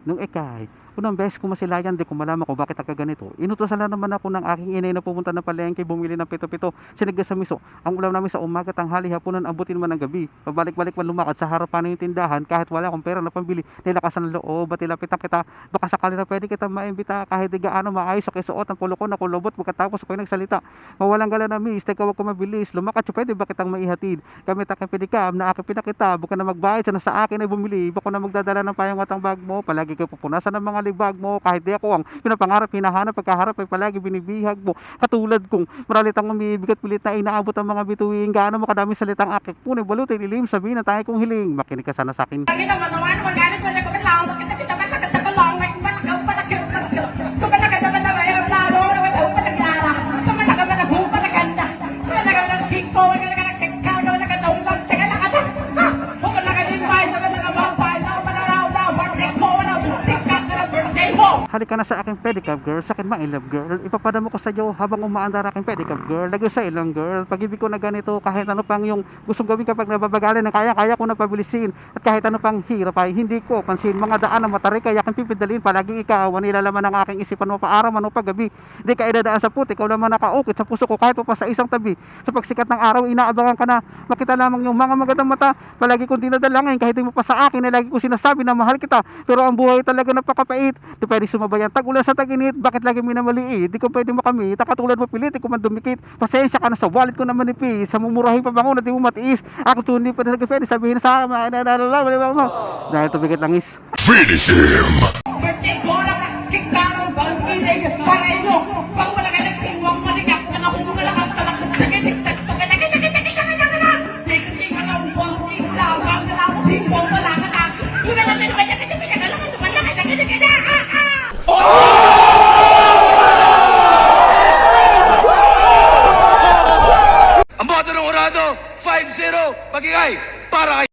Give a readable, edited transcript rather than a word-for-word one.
Nung ekay, unang beses ko masilayan, di ko malaman kung bakit ganito. Inutusan lang naman ako ng aking inay na pumunta ng palengke, bumili ng pito-pito, sinigda sa miso. Ang ulam namin sa umaga, tanghali, hapunan, abutin man ng gabi. Pabalik-balik man lumakad sa harapan ng tindahan, kahit wala akong pera na pambili, nilakasan ng loob, at nilapitan kita. Baka sakali na pwede kita maimbita, kahit di gaano maayos sa kisuot ng pulo ko na kulubot, pagkatapos ako'y nagsalita. Mawalang gala na miss, teka wag ko mabilis, lumakad siya, pwede ba kitang maihatid? Gamit aking pedicab na aking pinakita, buka na magbayad, sana sa akin ay bumili, baka na magdadala ng payangatang bag mo, palagi kayo pupunasan ng mga libag mo, kahit di ako ang pinapangarap, hinahanap, pagkaharap ay palagi binibihag mo, katulad kong maralitang umibigat pilit na inaabot ang mga bituin, gaano mo kadami salitang akik, punay balutin, ilim, sabihin na tayo kong hiling, makinig ka sana sa akin. Kita matawa naman galit mo na kumalang, kita malakad na kalong, may malakaw palakit, kumalakad naman na mayroon lalo, nawataw palagyara, sa malakaw na nagpapalaganda, sa malakaw na nagkiko, malakaw na nagkagaw na katawag, tsaka nakata, kumalakad din pa, sa malakaw mapay, na panaraw na, birthday mo, na butik ka na birthday mo. Halika na sa aking pedicab girl, sa akin my love girl, ipapadamo ko sa iyo habang umaandar aking pedicab girl, lagi sa ilang girl, pag-ibig ko na ganito, kahit ano pang yung gustong gawin kapag nababagalan ng kaya ko na pabilisin, at kahit ano pang hirap ay hindi ko pansin, mga daan na matarik kaya aking pipidalin, palaging ikaw ang nilalaman ng aking isipan mo paaraw man o paggabi, hindi ka idadaan sa puti, ikaw naman nakaukit sa puso ko kahit pa sa isang tabi, sa pagsikat ng araw inaabangan ka na, makita lamang yung mga magandang mata, palagi kong dinadalangin kahit hindi mo pa sa akin ay lagi ko sinasabi na mahal kita, pero ang buhay talaga napakapait, di pwede sumabayan tag-ulan sa tag-init, bakit lagi minamaliit, di ko pwede makamit, katulad mo pilit, di ko man dumikit, pasensya ka na sa wallet ko na manipis, sa mumurahin pa bango na di mo matiis, ako tunay pa na pwede sabihin sa akin, dahil tumikit langis. Finish him! Birthday ko na nakikik ka ng bangkinin, para ino, pang wala ka nagting mong maligak, na nahumula kang talakot sa ginig, di kasi ka na umpong, di mo lamang, na ako di mo wala ka na, yung nalang naman na kasi ka lang, tumalakay na ginig ka na, Ang boto ng Orado, 5-0, magigay para kay